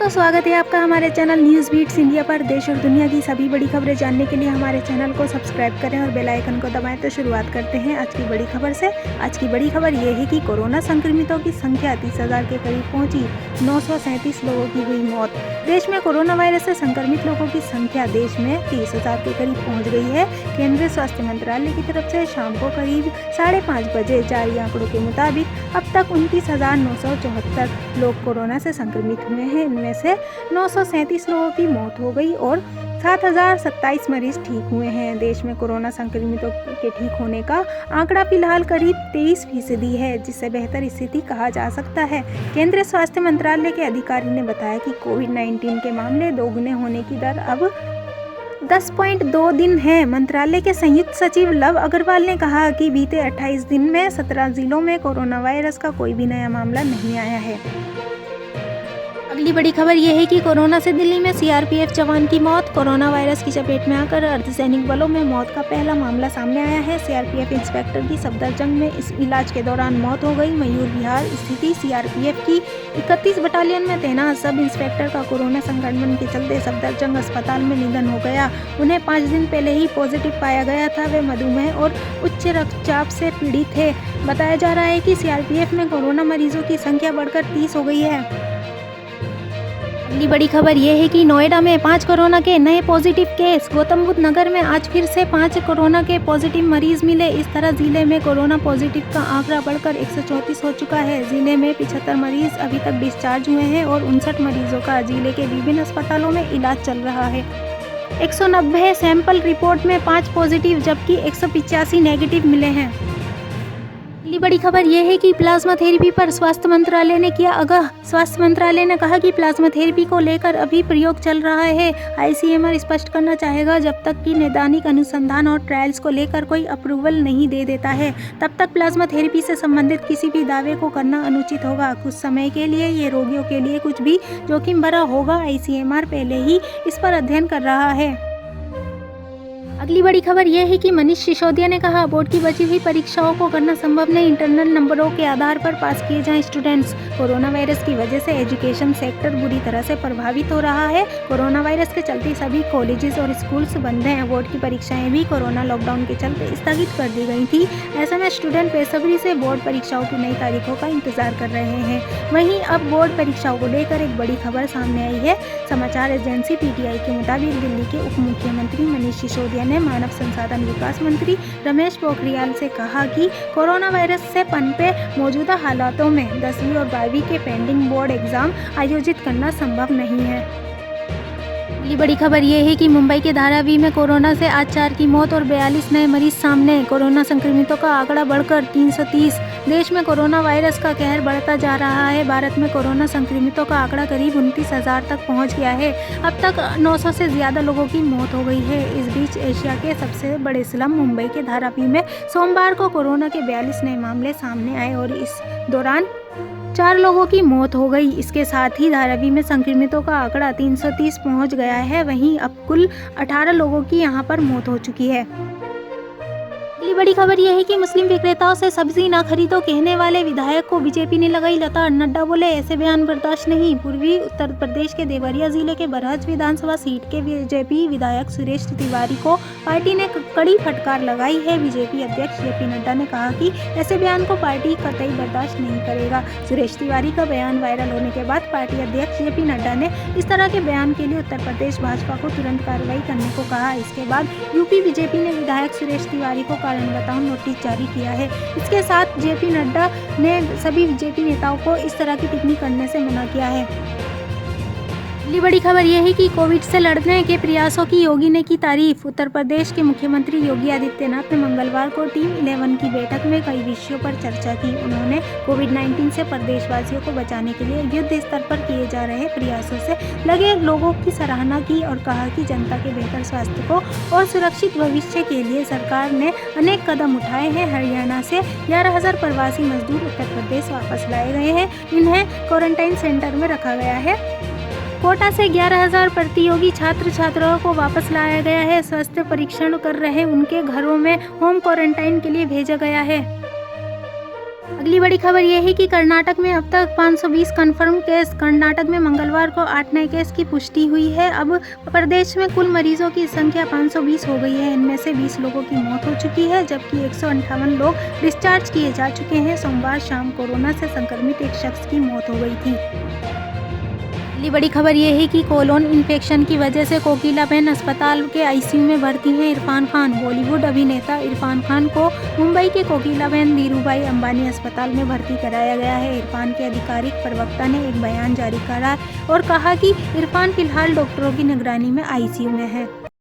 दोस्तों, स्वागत है आपका हमारे चैनल न्यूज़ बीट्स इंडिया पर। देश और दुनिया की सभी बड़ी खबरें जानने के लिए हमारे चैनल को सब्सक्राइब करें और बेल आइकन को दबाएं। तो शुरुआत करते हैं आज की बड़ी खबर से। आज की बड़ी खबर ये है कि कोरोना संक्रमितों की संख्या 30,000 के करीब पहुंची। 937 लोगों की हुई मौत। देश में कोरोना वायरस से संक्रमित लोगों की संख्या देश में 30,000 के करीब पहुँच गई है। केंद्रीय स्वास्थ्य मंत्रालय की तरफ से शाम को करीब 5:30 बजे जारी आंकड़ों के मुताबिक अब तक 29,974 लोग कोरोना से संक्रमित हुए हैं। इनमें से 937 लोगों की मौत हो गई और 7,027 मरीज ठीक हुए हैं। देश में कोरोना संक्रमितों के ठीक होने का आंकड़ा फिलहाल करीब 23% है, जिसे बेहतर स्थिति कहा जा सकता है। केंद्रीय स्वास्थ्य मंत्रालय के अधिकारी ने बताया कि कोविड-19 के मामले दोगुने होने की दर अब 10.2 दिन है। मंत्रालय के संयुक्त सचिव लव अग्रवाल ने कहा कि बीते 28 दिन में 17 जिलों में कोरोना वायरस का कोई भी नया मामला नहीं आया है। अगली बड़ी खबर यह है कि कोरोना से दिल्ली में सीआरपीएफ जवान की मौत। कोरोना वायरस की चपेट में आकर अर्धसैनिक बलों में मौत का पहला मामला सामने आया है। सीआरपीएफ इंस्पेक्टर की सफदरजंग में इस इलाज के दौरान मौत हो गई। मयूर विहार स्थित सीआरपीएफ की 31 बटालियन में तैनात सब इंस्पेक्टर का कोरोना संक्रमण के चलते सफदरजंग अस्पताल में निधन हो गया। उन्हें 5 दिन पहले ही पॉजिटिव पाया गया था। वे मधुमेह और उच्च रक्तचाप से पीड़ित थे। बताया जा रहा है कि सीआरपीएफ में कोरोना मरीजों की संख्या बढ़कर 30 हो गई है। अगली बड़ी खबर यह है कि नोएडा में 5 कोरोना के नए पॉजिटिव केस। गौतम बुद्ध नगर में आज फिर से 5 कोरोना के पॉजिटिव मरीज मिले। इस तरह जिले में कोरोना पॉजिटिव का आंकड़ा बढ़कर 134 हो चुका है। जिले में 75 मरीज अभी तक डिस्चार्ज हुए हैं और 59 मरीजों का जिले के विभिन्न अस्पतालों में इलाज चल रहा है। 190 सैंपल रिपोर्ट में 5 पॉजिटिव जबकि 185 नेगेटिव मिले हैं। अगली बड़ी खबर यह है कि प्लाज्मा थेरेपी पर स्वास्थ्य मंत्रालय ने किया आगाह। स्वास्थ्य मंत्रालय ने कहा कि प्लाज्मा थेरेपी को लेकर अभी प्रयोग चल रहा है। आईसीएमआर स्पष्ट करना चाहेगा जब तक कि नैदानिक अनुसंधान और ट्रायल्स को लेकर कोई अप्रूवल नहीं दे देता है, तब तक प्लाज्मा थेरेपी से संबंधित किसी भी दावे को करना अनुचित होगा। कुछ समय के लिए ये रोगियों के लिए कुछ भी जोखिम भरा होगा। आईसीएमआर पहले ही इस पर अध्ययन कर रहा है। अगली बड़ी खबर यह है कि मनीष सिसोदिया ने कहा बोर्ड की बची हुई परीक्षाओं को करना संभव नहीं। इंटरनल नंबरों के आधार पर पास किए जाएं स्टूडेंट्स। कोरोना वायरस की वजह से एजुकेशन सेक्टर बुरी तरह से प्रभावित हो रहा है। कोरोना वायरस के चलते सभी कॉलेजेस और स्कूल्स बंद हैं। बोर्ड की परीक्षाएं भी कोरोना लॉकडाउन के चलते स्थगित कर दी गई थी। ऐसे में स्टूडेंट बेसब्री से बोर्ड परीक्षाओं की नई तारीखों का इंतजार कर रहे हैं। वहीं अब बोर्ड परीक्षाओं को लेकर एक बड़ी खबर सामने आई है। समाचार एजेंसी पीटीआई के मुताबिक दिल्ली के उप मुख्यमंत्री मनीष सिसोदिया ने मानव संसाधन विकास मंत्री रमेश पोखरियाल से कहा कि कोरोना वायरस से पनपे मौजूदा हालातों में 10वीं और 12वीं के पेंडिंग बोर्ड एग्जाम आयोजित करना संभव नहीं है। अगली बड़ी खबर यह है कि मुंबई के धारावी में कोरोना से आज 4 की मौत और 42 नए मरीज सामने। कोरोना संक्रमितों का आंकड़ा बढ़कर 330। देश में कोरोना वायरस का कहर बढ़ता जा रहा है। भारत में कोरोना संक्रमितों का आंकड़ा करीब 29,000 तक पहुंच गया है। अब तक 900 से ज्यादा लोगों की मौत हो गई है। इस बीच एशिया के सबसे बड़े स्लम मुंबई के धारावी में सोमवार को कोरोना के 42 नए मामले सामने आए और इस दौरान 4 लोगों की मौत हो गई। इसके साथ ही धारावी में संक्रमितों का आंकड़ा 330 पहुंच गया है। वहीं अब कुल 18 लोगों की यहां पर मौत हो चुकी है। अगली बड़ी खबर यह है कि मुस्लिम विक्रेताओं से सब्जी ना खरीदो कहने वाले विधायक को बीजेपी ने लगाई लताड़। नड्डा बोले ऐसे बयान बर्दाश्त नहीं। पूर्वी उत्तर प्रदेश के देवरिया जिले के बरहज विधानसभा सीट के बीजेपी विधायक सुरेश तिवारी को पार्टी ने कड़ी फटकार लगाई है। बीजेपी अध्यक्ष जेपी नड्डा ने कहा कि ऐसे बयान को पार्टी कतई बर्दाश्त नहीं करेगा। सुरेश तिवारी का बयान वायरल होने के बाद पार्टी अध्यक्ष जेपी नड्डा ने इस तरह के बयान के लिए उत्तर प्रदेश भाजपा को तुरंत कार्रवाई करने को कहा। इसके बाद यूपी बीजेपी ने विधायक सुरेश तिवारी को कारण बताओ नोटिस जारी किया है। इसके साथ जेपी नड्डा ने सभी बीजेपी नेताओं को इस तरह की टिप्पणी करने से मना किया है। अगली बड़ी खबर यह है कि कोविड से लड़ने के प्रयासों की योगी ने की तारीफ। उत्तर प्रदेश के मुख्यमंत्री योगी आदित्यनाथ ने मंगलवार को टीम 11 की बैठक में कई विषयों पर चर्चा की। उन्होंने कोविड-19 से प्रदेशवासियों को बचाने के लिए युद्ध स्तर पर किए जा रहे प्रयासों से लगे लोगों की सराहना की और कहा कि जनता के बेहतर स्वास्थ्य को और सुरक्षित भविष्य के लिए सरकार ने अनेक कदम उठाए हैं। हरियाणा से 11,000 प्रवासी मजदूर उत्तर प्रदेश वापस लाए गए हैं। इन्हें क्वारंटाइन सेंटर में रखा गया है। कोटा से 11,000 प्रतियोगी छात्र छात्राओं को वापस लाया गया है। स्वास्थ्य परीक्षण कर रहे उनके घरों में होम क्वारंटाइन के लिए भेजा गया है। अगली बड़ी खबर ये है कि कर्नाटक में अब तक 520 कन्फर्म केस। कर्नाटक में मंगलवार को 8 नए केस की पुष्टि हुई है। अब प्रदेश में कुल मरीजों की संख्या 520 हो गई है। इनमें से 20 लोगों की मौत हो चुकी है, जबकि 158 लोग डिस्चार्ज किए जा चुके हैं। सोमवार शाम कोरोना से संक्रमित एक शख्स की मौत हो गई थी। अगली बड़ी खबर ये है कि कोलोन इन्फेक्शन की वजह से कोकिलाबेन अस्पताल के आईसीयू में भर्ती हैं इरफान खान। बॉलीवुड अभिनेता इरफान खान को मुंबई के कोकिलाबेन धीरूभाई अंबानी अस्पताल में भर्ती कराया गया है। इरफान के आधिकारिक प्रवक्ता ने एक बयान जारी करा और कहा कि इरफान फिलहाल डॉक्टरों की निगरानी में आईसीयू में है।